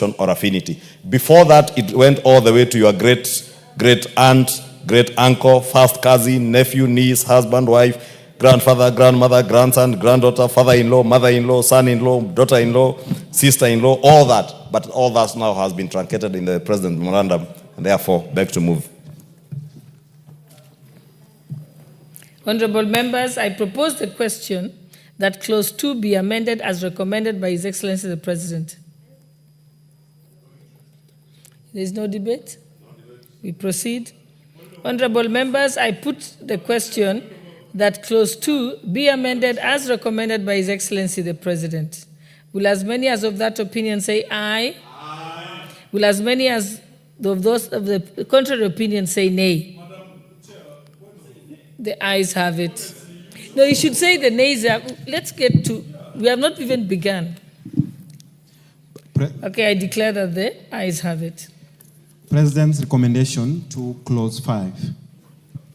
or affinity. Before that, it went all the way to your great aunt, great uncle, first cousin, nephew, niece, husband, wife, grandfather, grandmother, grandson, granddaughter, father-in-law, mother-in-law, son-in-law, daughter-in-law, sister-in-law, all that. But all that now has been truncated in the President's memorandum, and therefore beg to move. Honorable members, I propose the question that Clause 2 be amended as recommended by His Excellency the President. There is no debate? We proceed. Honorable members, I put the question that Clause 2 be amended as recommended by His Excellency the President. Will as many as of that opinion say aye? Aye. Will as many as of those of the contrary opinion say nay? The ayes have it. No, you should say the nays. Let's get to, we have not even begun. Okay, I declare that the ayes have it. President's recommendation to Clause 5.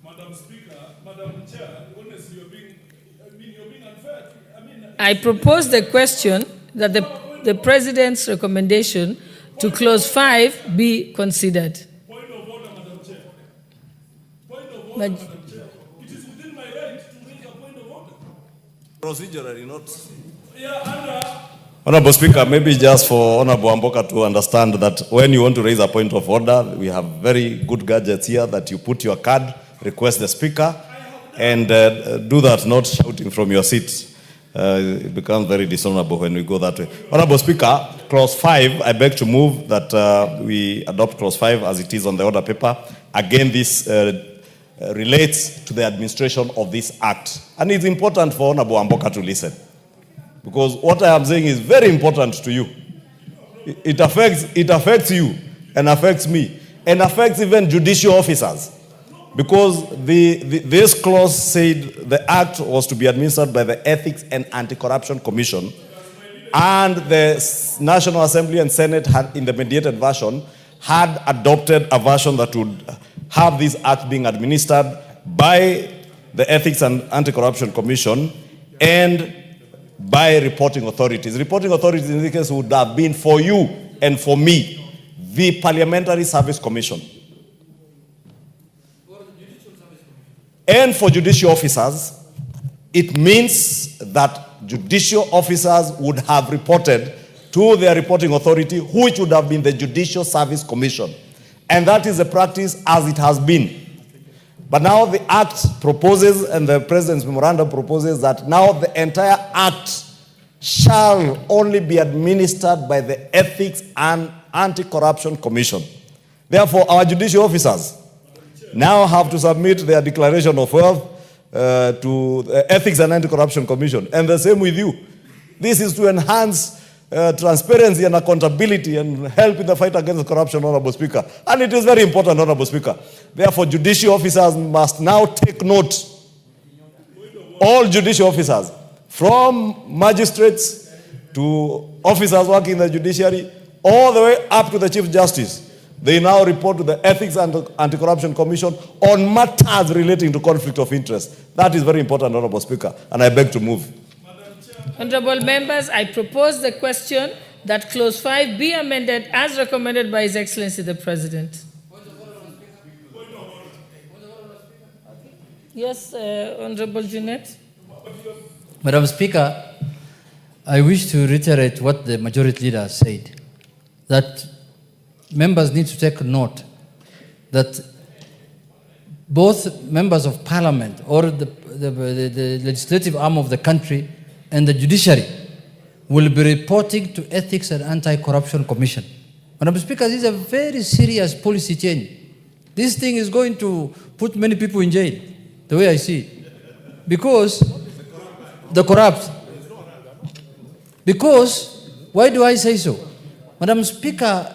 Madam Speaker, Madam Chair, honestly, you're being unfair. I propose the question that the President's recommendation to Clause 5 be considered. Point of order, Madam Chair. Point of order, Madam Chair. It is within my right to raise a point of order. Procedurally, not. Yeah, Honorable Speaker, maybe just for Honorable Amboka to understand that when you want to raise a point of order, we have very good gadgets here that you put your card, request the Speaker, and do that, not shouting from your seat. It becomes very dishonorable when we go that way. Honorable Speaker, Clause 5, I beg to move that we adopt Clause 5 as it is on the order paper. Again, this relates to the administration of this act. And it's important for Honorable Amboka to listen. Because what I am saying is very important to you. It affects you and affects me and affects even judicial officers. Because this clause said the act was to be administered by the Ethics and Anti-Corruption Commission, and the National Assembly and Senate had, in the mediated version, had adopted a version that would have this act being administered by the Ethics and Anti-Corruption Commission and by reporting authorities. Reporting authorities in this case would have been for you and for me, the Parliamentary Service Commission. And for judicial officers, it means that judicial officers would have reported to their reporting authority, which would have been the Judicial Service Commission. And that is the practice as it has been. But now the Act proposes, and the President's memorandum proposes, that now the entire Act shall only be administered by the Ethics and Anti-Corruption Commission. Therefore, our judicial officers now have to submit their declaration of wealth to the Ethics and Anti-Corruption Commission. And the same with you. This is to enhance transparency and accountability and help in the fight against corruption, Honorable Speaker. And it is very important, Honorable Speaker. Therefore, judicial officers must now take note. All judicial officers, from magistrates to officers working in the judiciary, all the way up to the Chief Justice, they now report to the Ethics and Anti-Corruption Commission on matters relating to conflict of interest. That is very important, Honorable Speaker, and I beg to move. Honorable members, I propose the question that Clause 5 be amended as recommended by His Excellency the President. Yes, Honorable Jeanette. Madam Speaker, I wish to reiterate what the Majority Leader said, that members need to take note that both members of Parliament or the legislative arm of the country and the judiciary will be reporting to Ethics and Anti-Corruption Commission. Madam Speaker, this is a very serious policy change. This thing is going to put many people in jail, the way I see it. Because the corrupt. Because, why do I say so? Madam Speaker,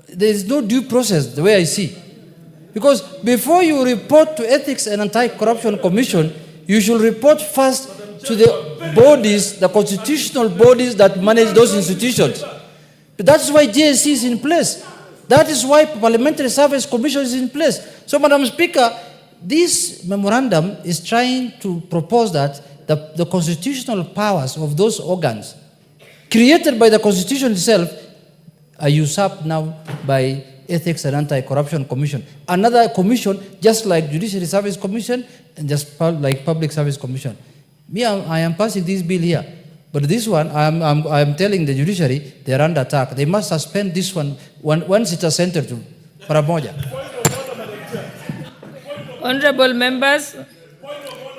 there is no due process, the way I see. Because before you report to Ethics and Anti-Corruption Commission, you should report first to the bodies, the constitutional bodies that manage those institutions. But that's why JSC is in place. That is why Parliamentary Service Commission is in place. So, Madam Speaker, this memorandum is trying to propose that the constitutional powers of those organs created by the Constitution itself are usurped now by Ethics and Anti-Corruption Commission. Another commission, just like Judiciary Service Commission and just like Public Service Commission. Me, I am passing this bill here. But this one, I am telling the judiciary, they are under attack. They must suspend this one once it is sent to Paramoja. Honorable members,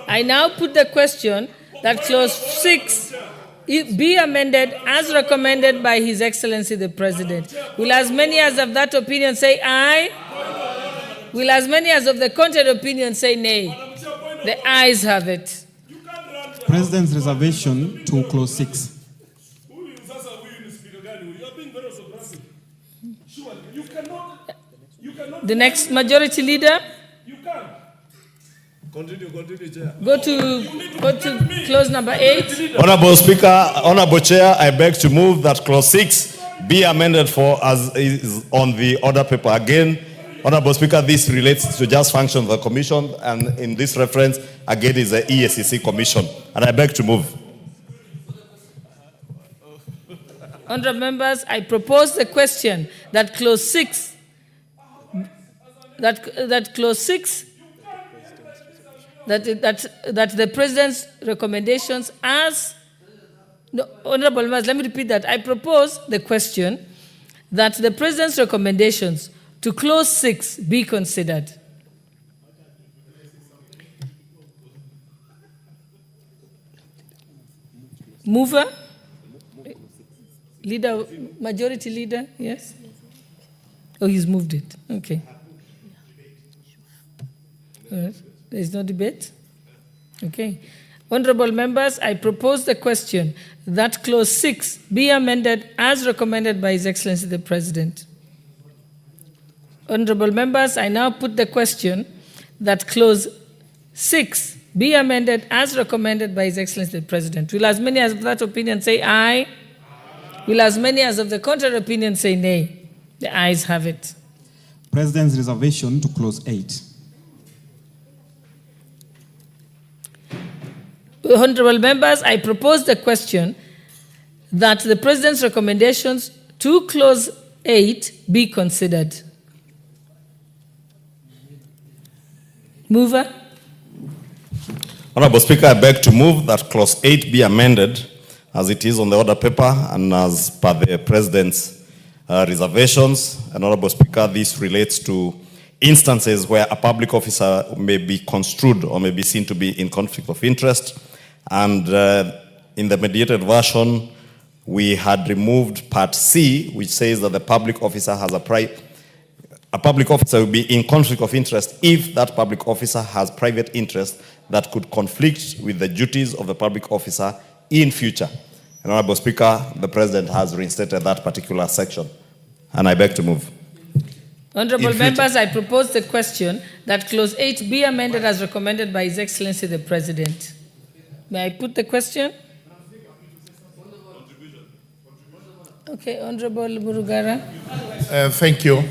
I now put the question that clause 6 be amended as recommended by His Excellency the President. Will as many as of that opinion say aye? Will as many as of the contrary opinion say nay? The ayes have it. President's reservation to clause 6. The next majority leader? Continue, Chair. Go to clause number 8. Honorable Speaker, Honorable Chair, I beg to move that clause 6 be amended for as is on the order paper. Again, Honorable Speaker, this relates to just function of the commission, and in this reference, again, is the EACC commission, and I beg to move. Honorable members, I propose the question that clause 6, that clause 6, that the President's recommendations as, no, Honorable members, let me repeat that. I propose the question that the President's recommendations to clause 6 be considered. Mover? Leader, majority leader, yes? Oh, he's moved it. Okay. All right. There is no debate? Okay. Honorable members, I propose the question that clause 6 be amended as recommended by His Excellency the President. Honorable members, I now put the question that clause 6 be amended as recommended by His Excellency the President. Will as many as of that opinion say aye? Will as many as of the contrary opinion say nay? The ayes have it. President's reservation to clause 8. Honorable members, I propose the question that the President's recommendations to clause 8 be considered. Mover? Honorable Speaker, I beg to move that clause 8 be amended as it is on the order paper and as per the President's reservations. And Honorable Speaker, this relates to instances where a public officer may be construed or may be seen to be in conflict of interest. And in the mediated version, we had removed part C, which says that the public officer has a public officer will be in conflict of interest if that public officer has private interest that could conflict with the duties of the public officer in future. And Honorable Speaker, the President has reinstated that particular section, and I beg to move. Honorable members, I propose the question that clause 8 be amended as recommended by His Excellency the President. May I put the question? Okay, Honorable Murugara. Thank you.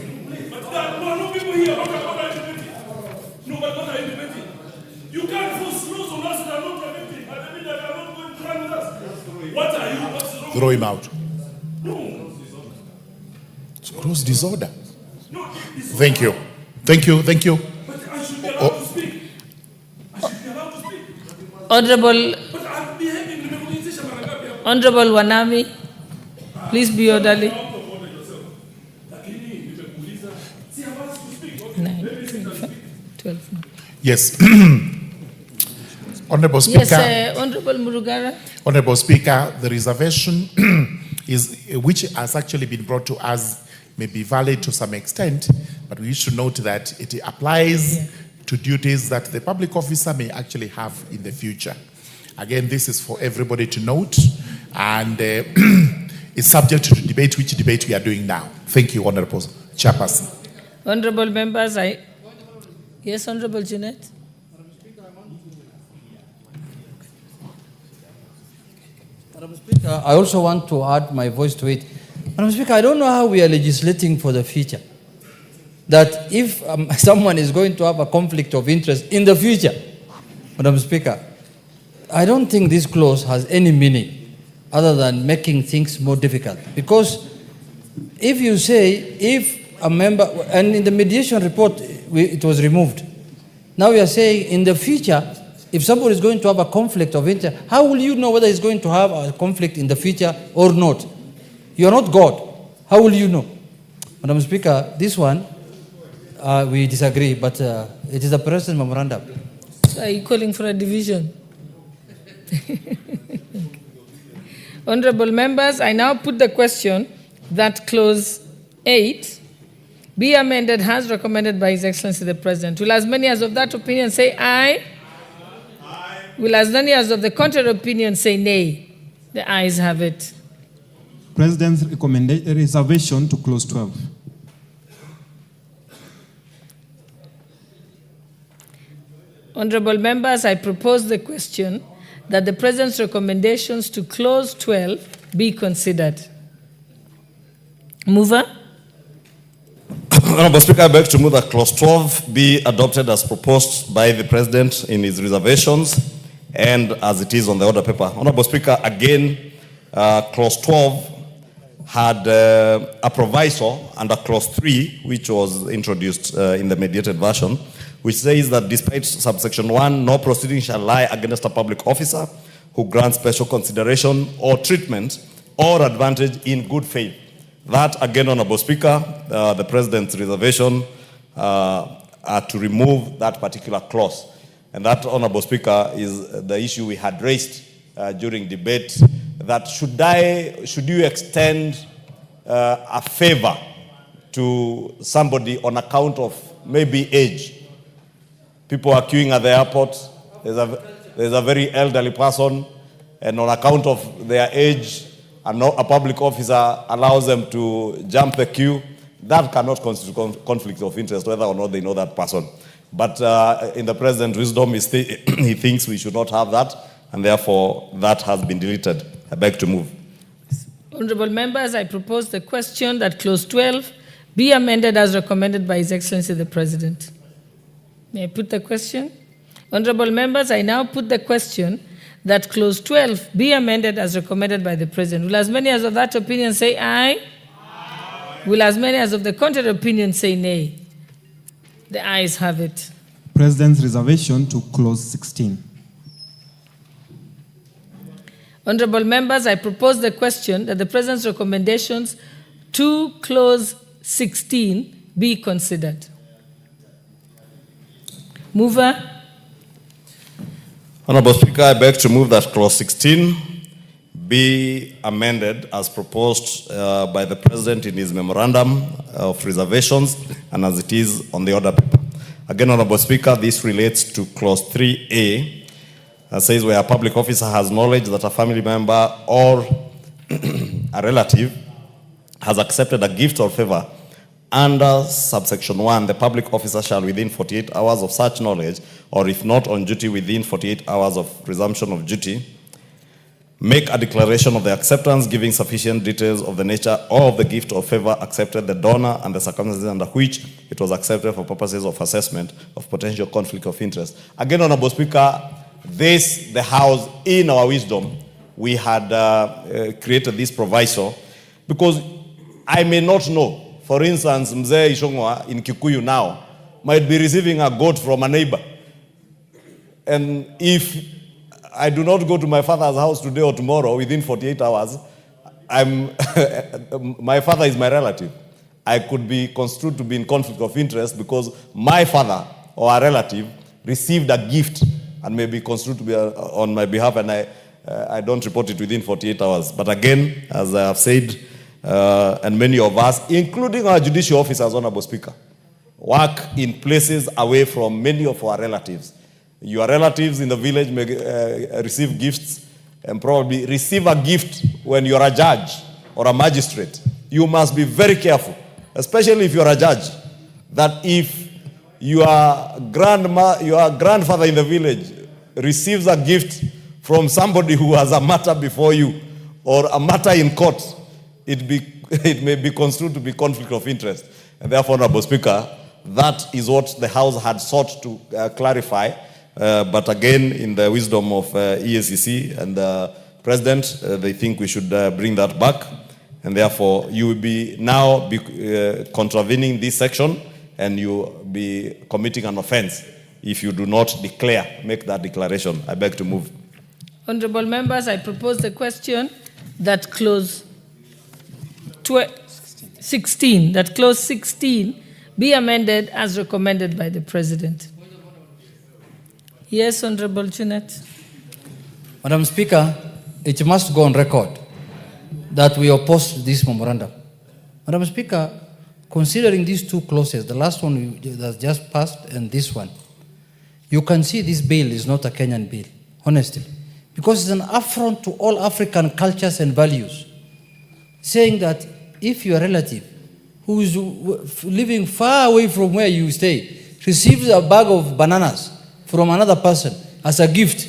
You can't force laws on us that are not permitting, and I mean that are not going to run with us. What are you? What's wrong? Throw him out. No. It's gross disorder. No, Thank you. Thank you. Thank you. but I should be allowed to speak. I should be allowed to speak. Honorable, But I'm behaving in the organization. Honorable Wanami, please be orderly. 12. Yes. Honorable Speaker. Yes, Honorable Murugara. Honorable Speaker, the reservation which has actually been brought to us may be valid to some extent, but we should note that it applies to duties that the public officer may actually have in the future. Again, this is for everybody to note, and it's subject to debate, which debate we are doing now. Thank you, Honorable Chairperson. Honorable members, yes, Honorable Jeanette. Madam Speaker, I also want to add my voice to it. Madam Speaker, I don't know how we are legislating for the future. That if someone is going to have a conflict of interest in the future, Madam Speaker, I don't think this clause has any meaning other than making things more difficult. Because if you say, if a member, and in the mediation report, it was removed. Now we are saying in the future, if somebody is going to have a conflict of interest, how will you know whether he's going to have a conflict in the future or not? You are not God. How will you know? Madam Speaker, this one, we disagree, but it is a President memorandum. So are you calling for a division? Honorable members, I now put the question that clause 8 be amended as recommended by His Excellency the President. Will as many as of that opinion say aye? Aye. Will as many as of the contrary opinion say nay? The ayes have it. President's reservation to clause 12. Honorable members, I propose the question that the President's recommendations to clause 12 be considered. Mover? Honorable Speaker, I beg to move that clause 12 be adopted as proposed by the President in his reservations and as it is on the order paper. Honorable Speaker, again, clause 12 had a proviso under clause 3, which was introduced in the mediated version, which says that despite subsection 1, no proceeding shall lie against a public officer who grants special consideration or treatment or advantage in good faith. That, again, Honorable Speaker, the President's reservation are to remove that particular clause. And that, Honorable Speaker, is the issue we had raised during debate, that should you extend a favor to somebody on account of maybe age? People are queuing at the airport. There's a very elderly person, and on account of their age, a public officer allows them to jump the queue. That cannot constitute conflict of interest, whether or not they know that person. But in the President's wisdom, he thinks we should not have that, and therefore that has been deleted. I beg to move. Honorable members, I propose the question that clause 12 be amended as recommended by His Excellency the President. May I put the question? Honorable members, I now put the question that clause 12 be amended as recommended by the President. Will as many as of that opinion say aye? Aye. Will as many as of the contrary opinion say nay? The ayes have it. President's reservation to clause 16. Honorable members, I propose the question that the President's recommendations to clause 16 be considered. Mover? Honorable Speaker, I beg to move that clause 16 be amended as proposed by the President in his memorandum of reservations and as it is on the order paper. Again, Honorable Speaker, this relates to clause 3A. That says where a public officer has knowledge that a family member or a relative has accepted a gift or favor under subsection 1, the public officer shall within 48 hours of such knowledge, or if not on duty within 48 hours of resumption of duty, make a declaration of the acceptance giving sufficient details of the nature of the gift or favor accepted, the donor, and the circumstances under which it was accepted for purposes of assessment of potential conflict of interest. Again, Honorable Speaker, the House, in our wisdom, we had created this proviso because I may not know. For instance, Mzee Ishongwa in Kikuyu now might be receiving a goat from a neighbor. And if I do not go to my father's house today or tomorrow within 48 hours, my father is my relative. I could be construed to be in conflict of interest because my father or a relative received a gift and may be construed to be on my behalf, and I don't report it within 48 hours. But again, as I have said, and many of us, including our judicial officers, Honorable Speaker, work in places away from many of our relatives. Your relatives in the village may receive gifts and probably receive a gift when you're a judge or a magistrate. You must be very careful, especially if you're a judge, that if your grandfather in the village receives a gift from somebody who has a matter before you or a matter in court, it may be construed to be conflict of interest. And therefore, Honorable Speaker, that is what the House had sought to clarify. But again, in the wisdom of EACC and the President, they think we should bring that back. and therefore you will be now contravening this section, and you will be committing an offense if you do not make that declaration. I beg to move. Honorable members, I propose the question that clause 16 be amended as recommended by the President. Yes, Honorable Junet. Madam Speaker, it must go on record that we oppose this memorandum. Madam Speaker, considering these two clauses, the last one that just passed and this one, you can see this bill is not a Kenyan bill, honestly, because it's an affront to all African cultures and values, saying that if your relative who is living far away from where you stay receives a bag of bananas from another person as a gift,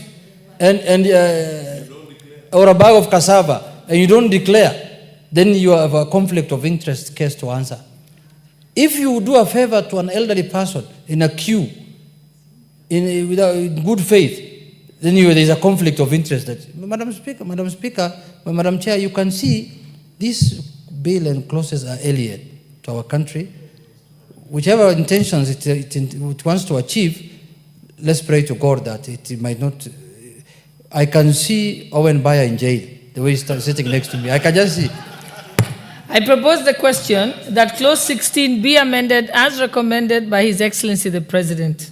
or a bag of cassava, and you don't declare, then you have a conflict of interest case to answer. If you do a favor to an elderly person in a queue, in good faith, then there is a conflict of interest. Madam Speaker, Madam Chair, you can see this bill and clauses are alien to our country. Whichever intentions it wants to achieve, let's pray to God that it might not. I can see Owen Bayer in jail, the way he's sitting next to me. I can just see. I propose the question that clause 16 be amended as recommended by His Excellency the President.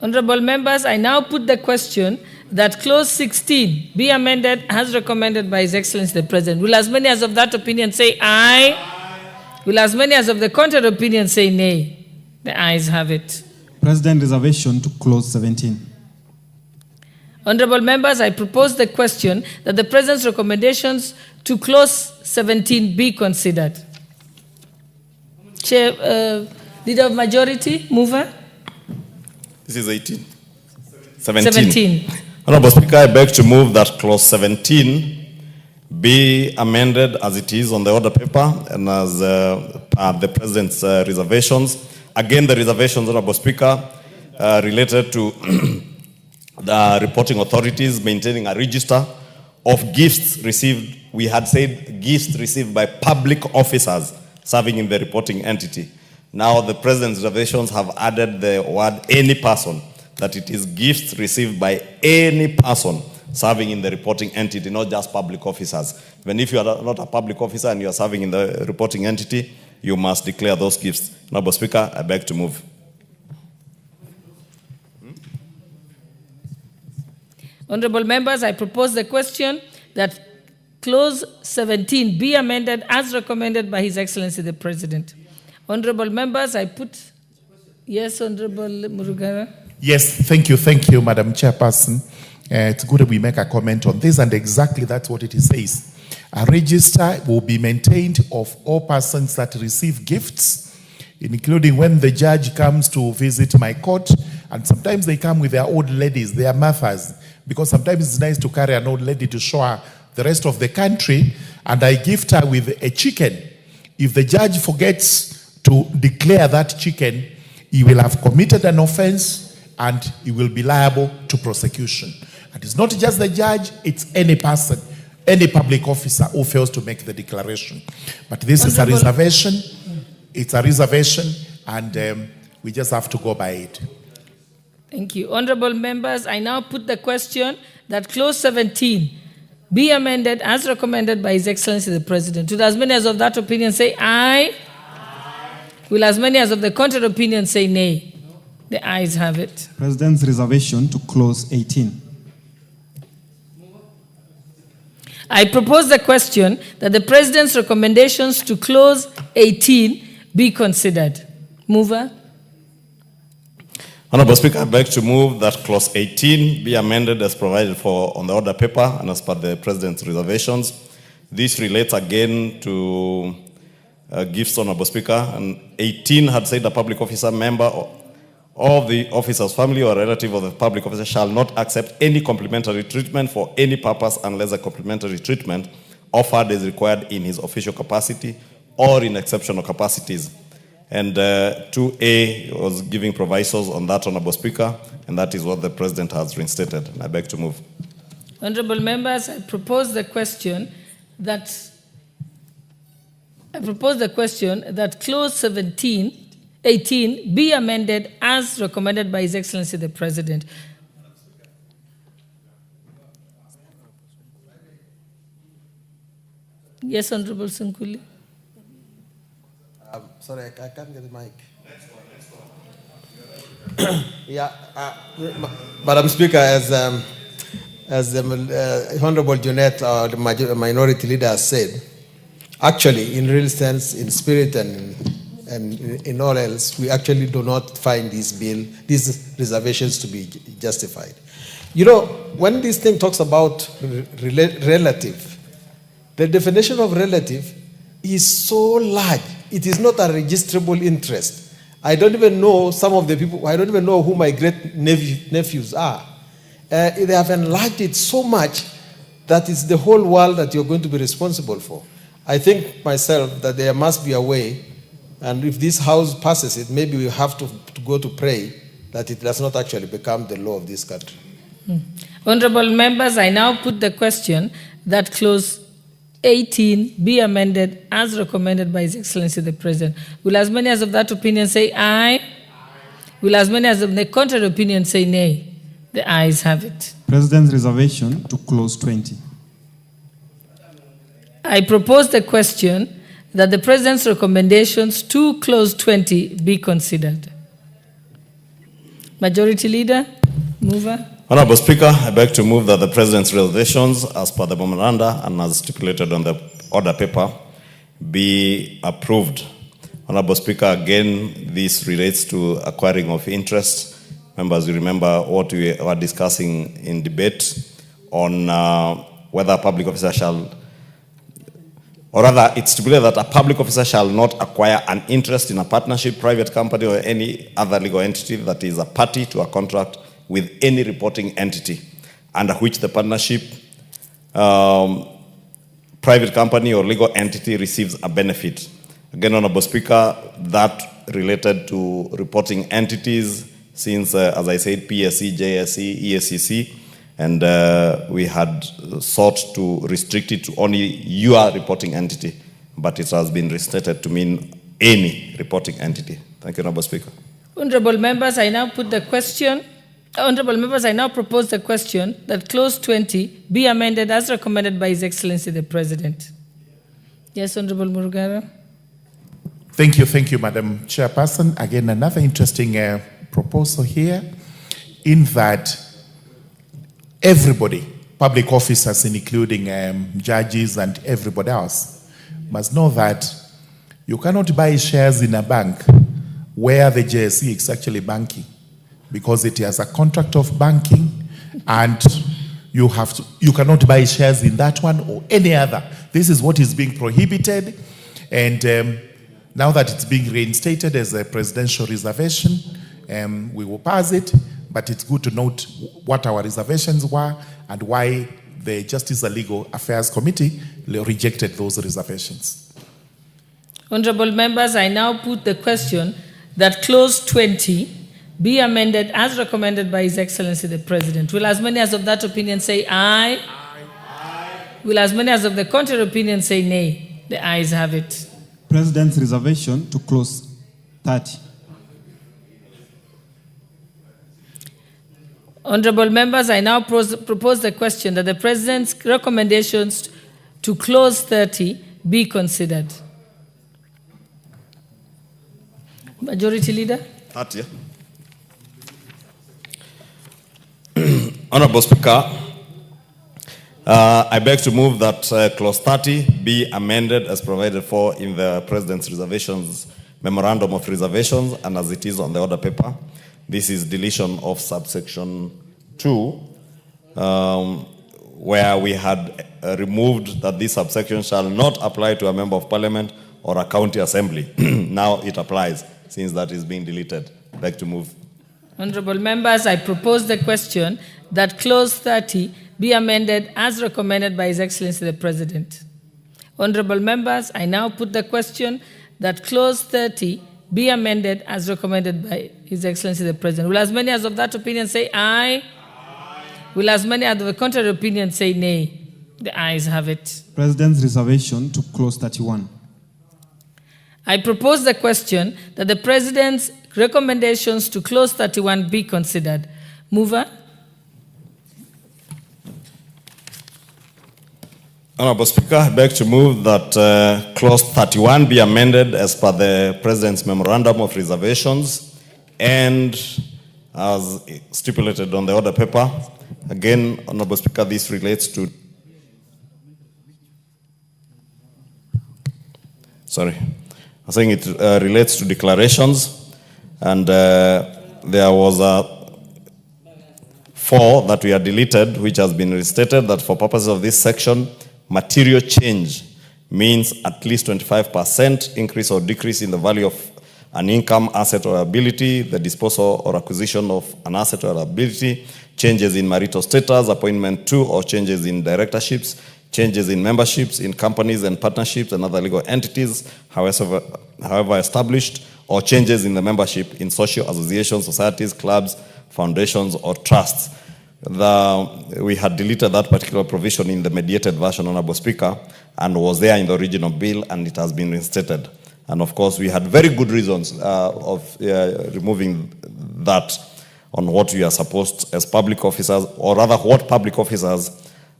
Honorable members, I now put the question that clause 16 be amended as recommended by His Excellency the President. Will as many as of that opinion say aye? Aye. Will as many as of the contrary opinion say nay? The ayes have it. President, reservation to clause 17. Honorable members, I propose the question that the President's recommendations to clause 17 be considered. Chair, Leader of Majority, mover. This is 18. 17. Honorable Speaker, I beg to move that clause 17 be amended as it is on the order paper and as the President's reservations. Again, the reservations, Honorable Speaker, related to the reporting authorities maintaining a register of gifts received. We had said gifts received by public officers serving in the reporting entity. Now the President's reservations have added the word any person, that it is gifts received by any person serving in the reporting entity, not just public officers. Even if you are not a public officer and you are serving in the reporting entity, you must declare those gifts. Honorable Speaker, I beg to move. Honorable members, I propose the question that clause 17 be amended as recommended by His Excellency the President. Honorable members, I put... Yes, Honorable Murugara. Yes, thank you, Madam Chairperson. It's good that we make a comment on this, and exactly that's what it says. A register will be maintained of all persons that receive gifts, including when the judge comes to visit my court, and sometimes they come with their old ladies, their mothers, because sometimes it's nice to carry an old lady to show her the rest of the country, and I gift her with a chicken. If the judge forgets to declare that chicken, he will have committed an offense and he will be liable to prosecution. And it's not just the judge, it's any person, any public officer who fails to make the declaration. But this is a reservation. It's a reservation, and we just have to go by it. Thank you. Honorable members, I now put the question that clause 17 be amended as recommended by His Excellency the President. Will as many as of that opinion say aye? Aye. Will as many as of the contrary opinion say nay? The ayes have it. President's reservation to clause 18. I propose the question that the President's recommendations to clause 18 be considered. Mover. Honorable Speaker, I beg to move that clause 18 be amended as provided for on the order paper and as per the President's reservations. This relates again to gifts, Honorable Speaker, and 18 had said a public officer member of the officer's family or relative of the public officer shall not accept any complimentary treatment for any purpose unless a complimentary treatment offered is required in his official capacity or in exceptional capacities. And 2A was giving provisos on that, Honorable Speaker, and that is what the President has reinstated. And I beg to move. Honorable members, I propose the question that I propose the question that clause 18 be amended as recommended by His Excellency the President. Yes, Honorable Sinkuli. Sorry, I can't get the mic. Yeah, Madam Speaker, as the Honorable Junet, the minority leader, has said, actually, in real sense, in spirit and in all else, we actually do not find these reservations to be justified. You know, when this thing talks about relative, the definition of relative is so large. It is not a registrable interest. I don't even know some of the people, I don't even know who my great nephews are. They have enlarged it so much that it's the whole world that you're going to be responsible for. I think myself that there must be a way, and if this House passes it, maybe we have to go to pray that it does not actually become the law of this country. Honorable members, I now put the question that clause 18 be amended as recommended by His Excellency the President. Will as many as of that opinion say aye? Aye. Will as many as of the contrary opinion say nay? The ayes have it. President's reservation to clause 20. I propose the question that the President's recommendations to clause 20 be considered. Majority Leader, mover. Honorable Speaker, I beg to move that the President's reservations, as per the memoranda and as stipulated on the order paper, be approved. Honorable Speaker, again, this relates to acquiring of interest. Members, you remember what we were discussing in debate on whether a public officer shall, or rather, it's stipulated that a public officer shall not acquire an interest in a partnership, private company, or any other legal entity that is a party to a contract with any reporting entity under which the partnership, private company, or legal entity receives a benefit. Again, Honorable Speaker, that related to reporting entities since, as I said, PSC, JSC, ESCC, and we had sought to restrict it to only your reporting entity, but it has been restated to mean any reporting entity. Thank you, Honorable Speaker. Honorable members, I now put the question. Honorable members, I now propose the question that clause 20 be amended as recommended by His Excellency the President. Yes, Honorable Murugara. Thank you, Madam Chairperson. Again, another interesting proposal here, in that everybody, public officers, including judges and everybody else, must know that you cannot buy shares in a bank where the JSE is actually banking, because it has a contract of banking, and you cannot buy shares in that one or any other. This is what is being prohibited, and now that it's being reinstated as a presidential reservation, we will pass it, but it's good to note what our reservations were and why the Justice and Legal Affairs Committee rejected those reservations. Honorable members, I now put the question that clause 20 be amended as recommended by His Excellency the President. Will as many as of that opinion say aye? Aye. Aye. Will as many as of the contrary opinion say nay? The ayes have it. President's reservation to clause 30. Honorable members, I now propose the question that the President's recommendations to clause 30 be considered. Majority Leader. 30. Honorable Speaker, I beg to move that clause 30 be amended as provided for in the President's reservations, memorandum of reservations, and as it is on the order paper. This is deletion of subsection 2, where we had removed that this subsection shall not apply to a member of parliament or a county assembly. Now it applies, since that is being deleted. Beg to move. Honorable members, I propose the question that clause 30 be amended as recommended by His Excellency the President. Honorable members, I now put the question that clause 30 be amended as recommended by His Excellency the President. Will as many as of that opinion say aye? Aye. Will as many as of the contrary opinion say nay? The ayes have it. President's reservation to clause 31. I propose the question that the President's recommendations to Clause 31 be considered. Mover? Honorable Speaker, I beg to move that Clause 31 be amended as per the President's Memorandum of Reservations and as stipulated on the order paper. Again, Honorable Speaker, this relates to... Sorry. I think it relates to declarations, and there was 4 that we had deleted, which has been restated that for purposes of this section, material change means at least 25% increase or decrease in the value of an income, asset, or ability, the disposal or acquisition of an asset or ability, changes in marital status, appointment to or changes in directorships, changes in memberships in companies and partnerships and other legal entities, however established, or changes in the membership in social associations, societies, clubs, foundations, or trusts. We had deleted that particular provision in the mediated version, Honorable Speaker, and was there in the original bill, and it has been reinstated. And of course, we had very good reasons of removing that on what we are supposed as public officers, or rather what public officers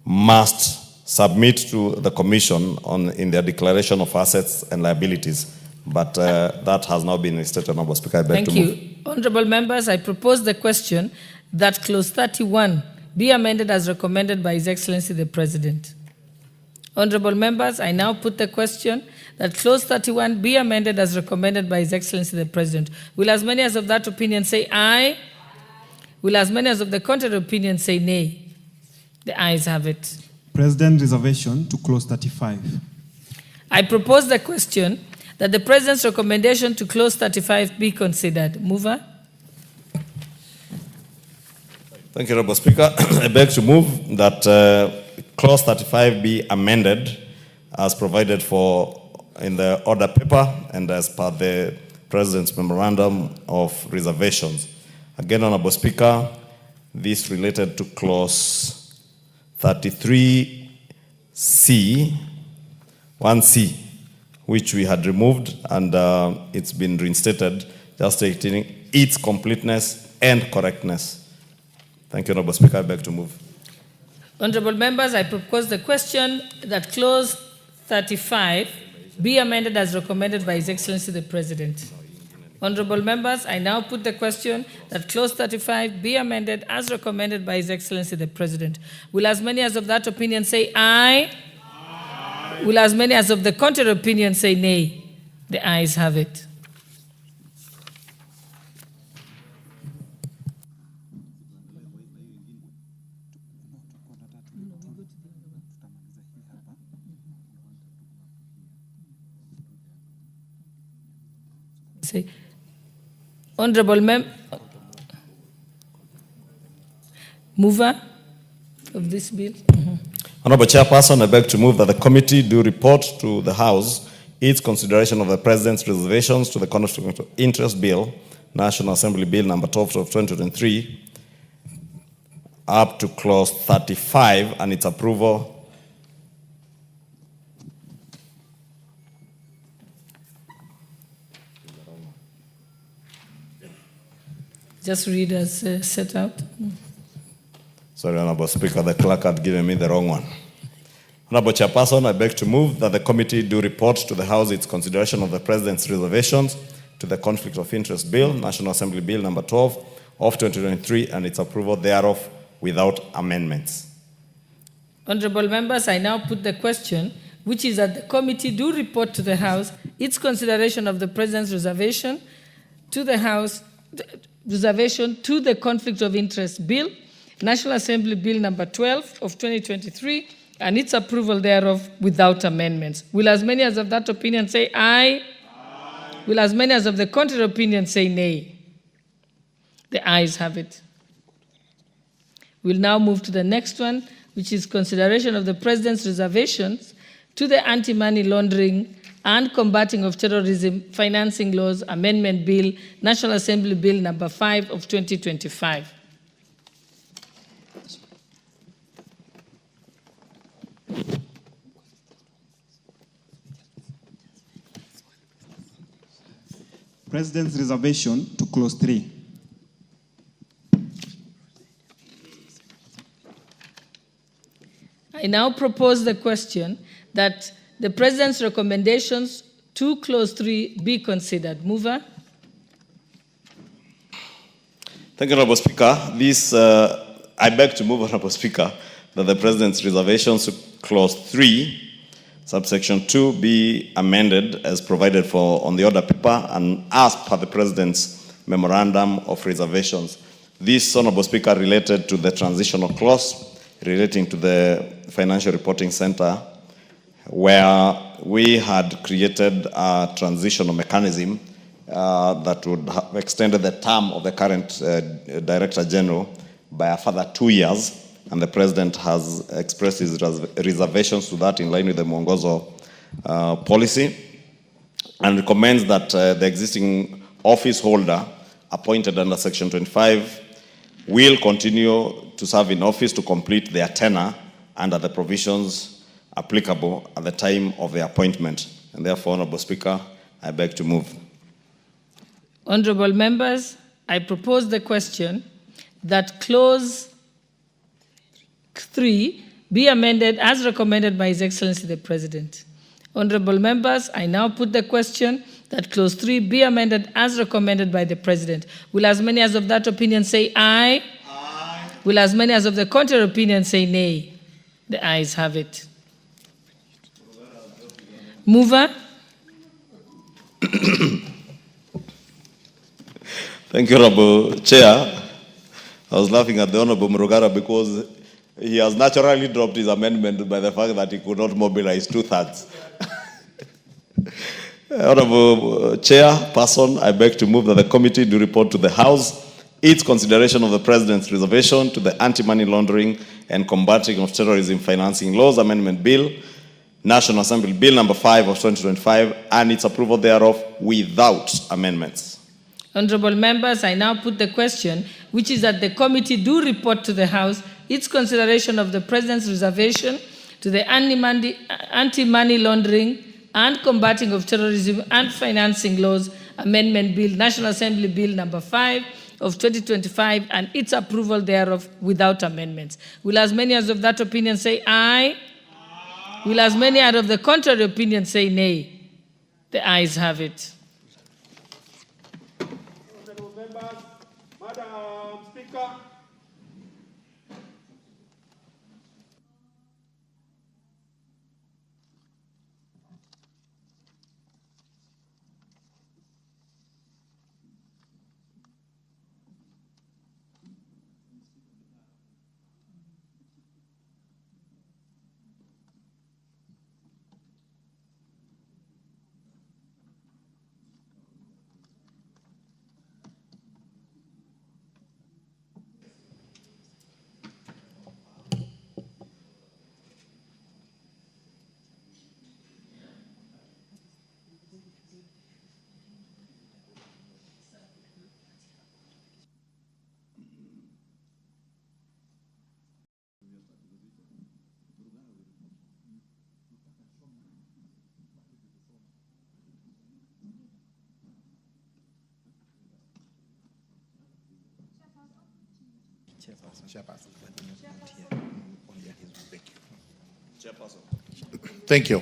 must submit to the Commission in their declaration of assets and liabilities. But that has now been restated, Honorable Speaker. I beg to move. Thank you. Honorable members, I propose the question that Clause 31 be amended as recommended by His Excellency the President. Honorable members, I now put the question that Clause 31 be amended as recommended by His Excellency the President. Will as many as of that opinion say aye? Will as many as of the contrary opinion say nay? The ayes have it. President, reservation to Clause 35. I propose the question that the President's recommendation to Clause 35 be considered. Mover? Thank you, Honorable Speaker. I beg to move that Clause 35 be amended as provided for in the order paper and as per the President's Memorandum of Reservations. Again, Honorable Speaker, this related to Clause 33C, 1C, which we had removed, and it's been reinstated, just stating its completeness and correctness. Thank you, Honorable Speaker. I beg to move. Honorable members, I propose the question that Clause 35 be amended as recommended by His Excellency the President. Honorable members, I now put the question that Clause 35 be amended as recommended by His Excellency the President. Will as many as of that opinion say aye? Aye. Will as many as of the contrary opinion say nay? The ayes have it. Say, Honorable mover of this bill. Honorable Chairperson, I beg to move that the committee do report to the House its consideration of the President's reservations to the Conflict of Interest Bill, National Assembly Bill number 12 of 2023, up to Clause 35 and its approval. Just read as set out. Sorry, Honorable Speaker, the clerk had given me the wrong one. Honorable Chairperson, I beg to move that the committee do report to the House its consideration of the President's reservations to the Conflict of Interest Bill, National Assembly Bill number 12 of 2023, and its approval thereof without amendments. Honorable members, I now put the question, which is that the committee do report to the House its consideration of the President's reservation to the House, reservation to the Conflict of Interest Bill, National Assembly Bill number 12 of 2023, and its approval thereof without amendments. Will as many as of that opinion say aye? Aye. Will as many as of the contrary opinion say nay? The ayes have it. We'll now move to the next one, which is consideration of the President's reservations to the Anti-Money Laundering and Combating of Terrorism Financing Laws Amendment Bill, National Assembly Bill number 5 of 2025. President's reservation to clause 3. I now propose the question that the President's recommendations to clause 3 be considered. Mover. Thank you, Honorable Speaker. I beg to move, Honorable Speaker, that the President's reservations to clause 3, subsection 2, be amended as provided for on the order paper and as per the President's memorandum of reservations. This, Honorable Speaker, related to the transitional clause relating to the Financial Reporting Center, where we had created a transitional mechanism that would have extended the term of the current Director General by a further 2 years, and the President has expressed his reservations to that in line with the Mwongozo policy, and recommends that the existing office holder appointed under Section 25 will continue to serve in office to complete their tenure under the provisions applicable at the time of the appointment. And therefore, Honorable Speaker, I beg to move. Honorable members, I propose the question that clause 3 be amended as recommended by His Excellency the President. Honorable members, I now put the question that clause 3 be amended as recommended by the President. Will as many as of that opinion say aye? Aye. Will as many as of the contrary opinion say nay? The ayes have it. Mover. Thank you, Honorable Chair. I was laughing at the Honorable Murugara because he has naturally dropped his amendment by the fact that he could not mobilize 2/3. Honorable Chairperson, I beg to move that the committee do report to the House its consideration of the President's reservation to the Anti-Money Laundering and Combating of Terrorism Financing Laws Amendment Bill, National Assembly Bill number 5 of 2025, and its approval thereof without amendments. Honorable members, I now put the question, which is that the committee do report to the House its consideration of the President's reservation to the Anti-Money Laundering and Combating of Terrorism and Financing Laws Amendment Bill, National Assembly Bill number 5 of 2025, and its approval thereof without amendments. Will as many as of that opinion say aye? Aye. Will as many out of the contrary opinion say nay? The ayes have it. Honorable members, Madam Speaker. Thank you.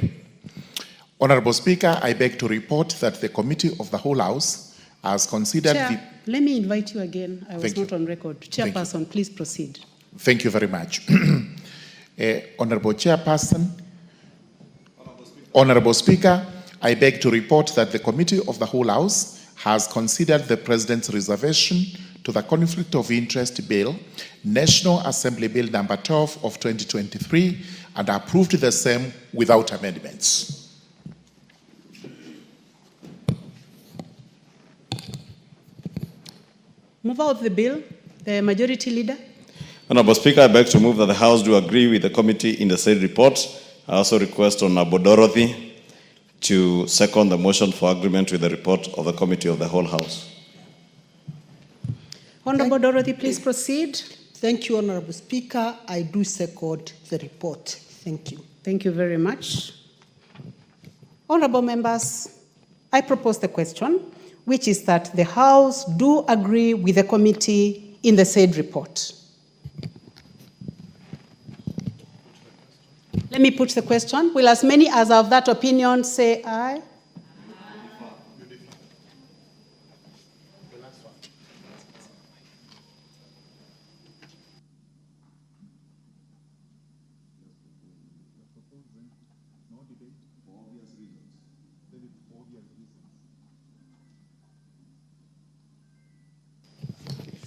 Honorable Speaker, I beg to report that the Committee of the Whole House has considered Chair, let me invite you again. I was Thank not you. on record. Chairperson, please proceed. Thank you very much. Honorable Chairperson, Honorable Speaker, I beg to report that the Committee of the Whole House has considered the President's reservation to the Conflict of Interest Bill, National Assembly Bill number 12 of 2023, and approved the same without amendments. Move out the bill. The Majority Leader. Honorable Speaker, I beg to move that the House do agree with the committee in the said report. I also request Honorable Dorothy to second the motion for agreement with the report of the Committee of the Whole House. Honorable Dorothy, please proceed. Thank you, Honorable Speaker. I do second the report. Thank you. Thank you very much. Honorable members, I propose the question which is that the House do agree with the committee in the said report. Let me put the question. Will as many as are of that opinion say aye?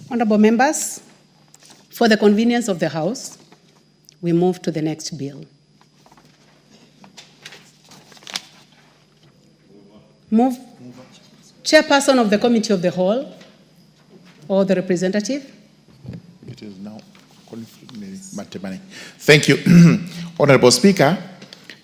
Honorable members, for the convenience of the House, we move to the next bill. Move. Chairperson of the Committee of the Whole or the representative. It is now mutembei. Thank you. Honorable Speaker,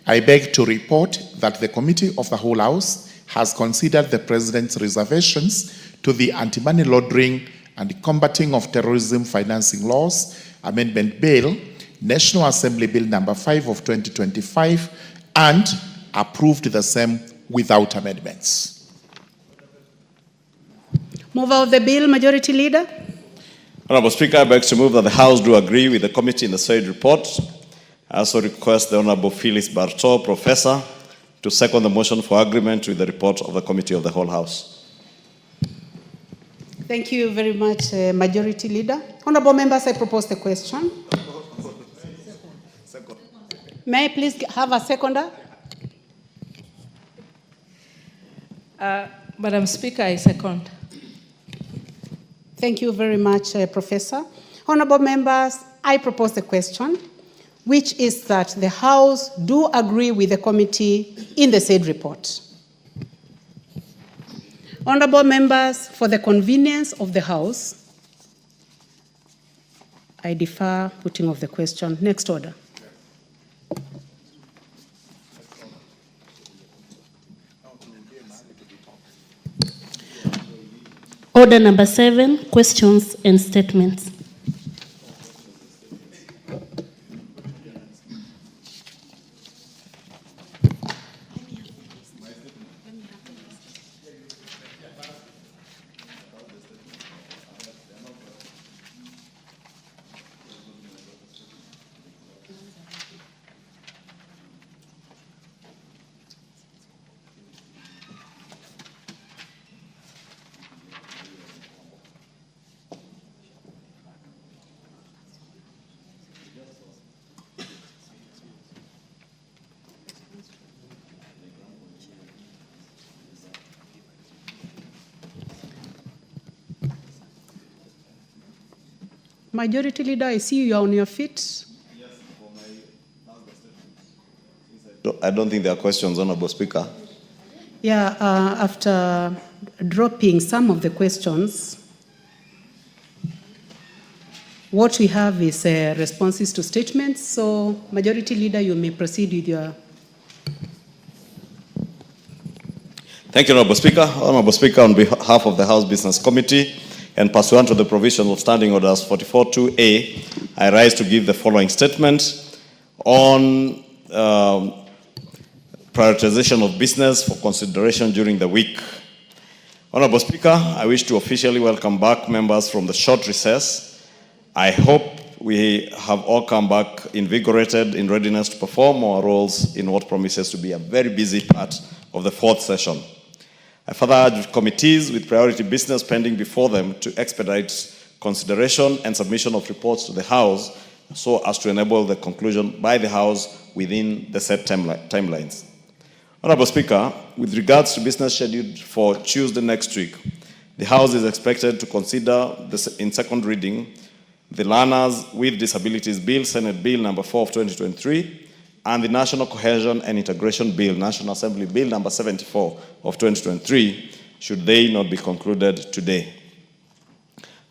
I beg to report that the Committee of the Whole House has considered the President's reservations to the Anti-Money Laundering and Combating of Terrorism Financing Laws Amendment Bill, National Assembly Bill number 5 of 2025, and approved the same without amendments. Mover of the bill, Majority Leader. Honorable Speaker, I beg to move that the House do agree with the committee in the said report. I also request the Honorable Phyllis Bartow, Professor, to second the motion for agreement with the report of the Committee of the Whole House. Thank you very much, Majority Leader. Honorable members, I propose the question. May I please have a seconder? Madam Speaker, I second. Thank you very much, Professor. Honorable members, I propose the question, which is that the House do agree with the committee in the said report. Honorable members, for the convenience of the House, I defer putting of the question. Next order. Order number 7, questions and statements. Majority Leader, I see you are on your feet. I don't think there are questions, Honorable Speaker. Yeah, after dropping some of the questions, what we have is responses to statements. So, Majority Leader, you may proceed with your... Thank you, Honorable Speaker. Honorable Speaker, on behalf of the House Business Committee, and pursuant to the provision of Standing Orders 44.2a, I rise to give the following statement on prioritization of business for consideration during the week. Honorable Speaker, I wish to officially welcome back members from the short recess. I hope we have all come back invigorated, in readiness to perform our roles in what promises to be a very busy part of the fourth session. I further urge committees with priority business pending before them to expedite consideration and submission of reports to the House so as to enable the conclusion by the House within the set timelines. Honorable Speaker, with regards to business scheduled for Tuesday next week, the House is expected to consider in second reading the Learners with Disabilities Bill, Senate Bill number 4 of 2023, and the National Cohesion and Integration Bill, National Assembly Bill number 74 of 2023, should they not be concluded today.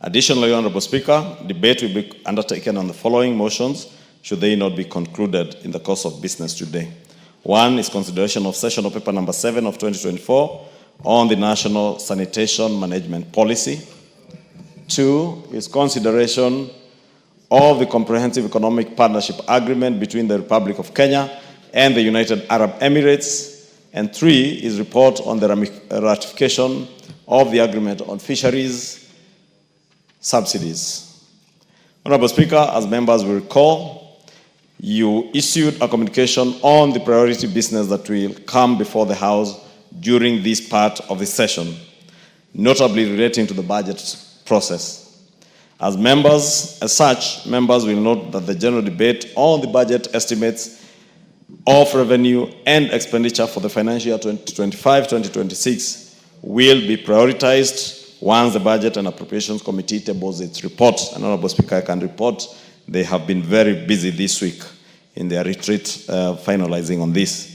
Additionally, Honorable Speaker, debate will be undertaken on the following motions should they not be concluded in the course of business today. 1 is consideration of session of paper number 7 of 2024 on the National Sanitation Management Policy. 2 is consideration of the Comprehensive Economic Partnership Agreement between the Republic of Kenya and the United Arab Emirates. And 3 is report on the ratification of the agreement on fisheries subsidies. Honorable Speaker, as members will recall, you issued a communication on the priority business that will come before the House during this part of the session, notably relating to the budget process. As such, members will note that the general debate on the budget estimates of revenue and expenditure for the financial year 2025-2026 will be prioritized once the Budget and Appropriations Committee tables its report. And Honorable Speaker, I can report they have been very busy this week in their retreat finalizing on this.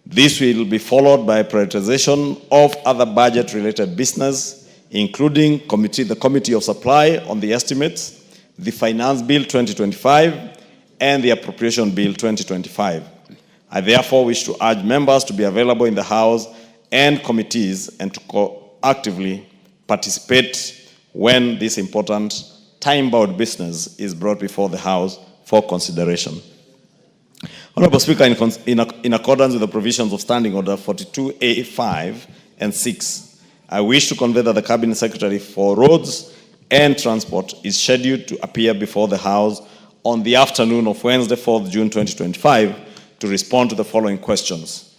This will be followed by prioritization of other budget-related business, including the Committee of Supply on the estimates, the Finance Bill 2025, and the Appropriation Bill 2025. I therefore wish to urge members to be available in the House and committees and to actively participate when this important time-bound business is brought before the House for consideration. Honorable Speaker, in accordance with the provisions of Standing Order 42A5 and 6, I wish to convey that the Cabinet Secretary for Roads and Transport is scheduled to appear before the House on the afternoon of Wednesday, 4th June 2025, to respond to the following questions.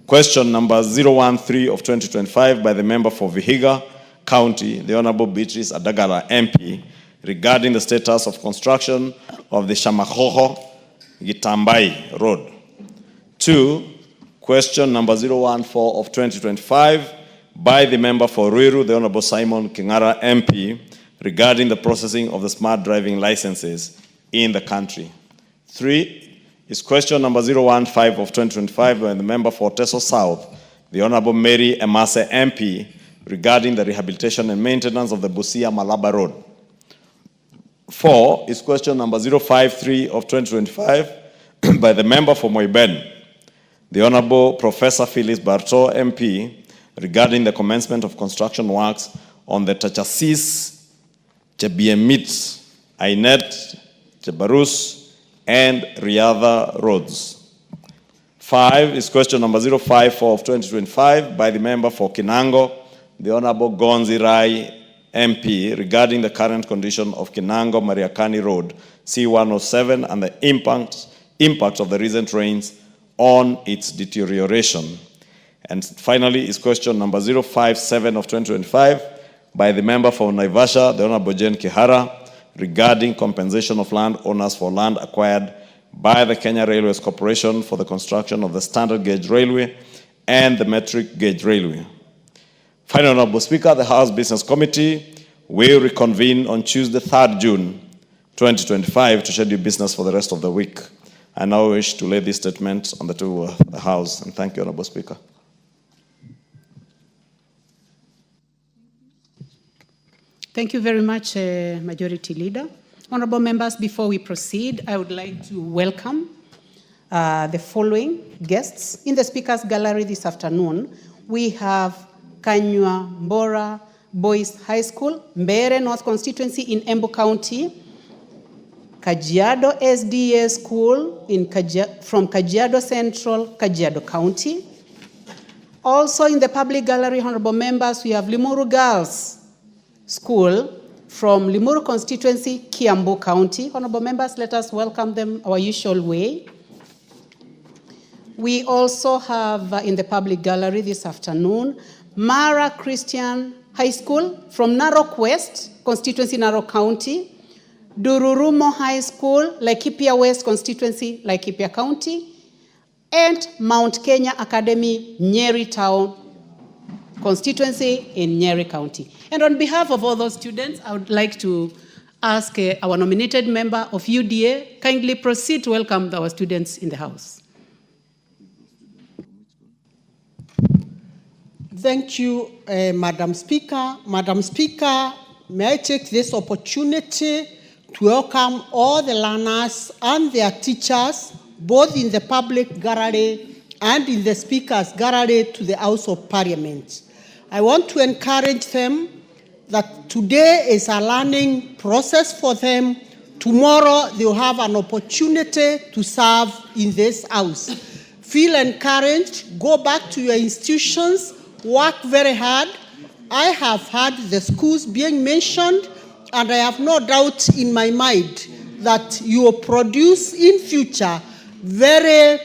Question number 013 of 2025 by the member for Vihiga County, the Honorable Beatrice Adagara MP, regarding the status of construction of the Shamahoho-Gitambai Road. 2. Question number 014 of 2025 by the member for Ruiru, the Honorable Simon Kingara MP, regarding the processing of the smart driving licenses in the country. 3 is question number 015 of 2025 by the member for Teso South, the Honorable Mary Emase MP, regarding the rehabilitation and maintenance of the Busia-Malaba Road. 4 is question number 053 of 2025 by the member for Moiben, the Honorable Professor Phyllis Barto MP, regarding the commencement of construction works on the Tachasis, Chebiemit, Ainet, Chebarus, and Riadha roads. 5 is question number 054 of 2025 by the member for Kinango, the Honorable Gonzi Rai MP, regarding the current condition of Kinango-Mariakani Road, C107, and the impact of the recent rains on its deterioration. And finally is question number 057 of 2025 by the member for Naivasha, the Honorable Jane Kihara, regarding compensation of land owners for land acquired by the Kenya Railways Corporation for the construction of the standard gauge railway and the metric gauge railway. Finally, Honorable Speaker, the House Business Committee will reconvene on Tuesday, 3rd June 2025 to schedule business for the rest of the week. I now wish to lay this statement on the House, and thank you, Honorable Speaker. Thank you very much, Majority Leader. Honorable members, before we proceed, I would like to welcome the following guests. In the Speaker's Gallery this afternoon, we have Kanywa Mbora Boys High School, Mbere North Constituency in Embu County, Kajiado SDA School from Kajiado Central, Kajiado County. Also in the public gallery, honorable members, we have Limuru Girls School from Limuru Constituency, Kiambu County. Honorable members, let us welcome them our usual way. We also have in the public gallery this afternoon, Mara Christian High School from Narok West, Constituency, Narok County. Dururumo High School, Laikipia West Constituency, Laikipia County. And Mount Kenya Academy, Nyeri Town Constituency in Nyeri County. And on behalf of all those students, I would like to ask our nominated member of UDA, kindly proceed to welcome our students in the House. Thank you, Madam Speaker. Madam Speaker, may I take this opportunity to welcome all the learners and their teachers, both in the public gallery and in the Speaker's gallery, to the House of Parliament. I want to encourage them that today is a learning process for them. Tomorrow they'll have an opportunity to serve in this House. Feel encouraged, go back to your institutions, work very hard, I have heard the schools being mentioned, and I have no doubt in my mind that you will produce in future very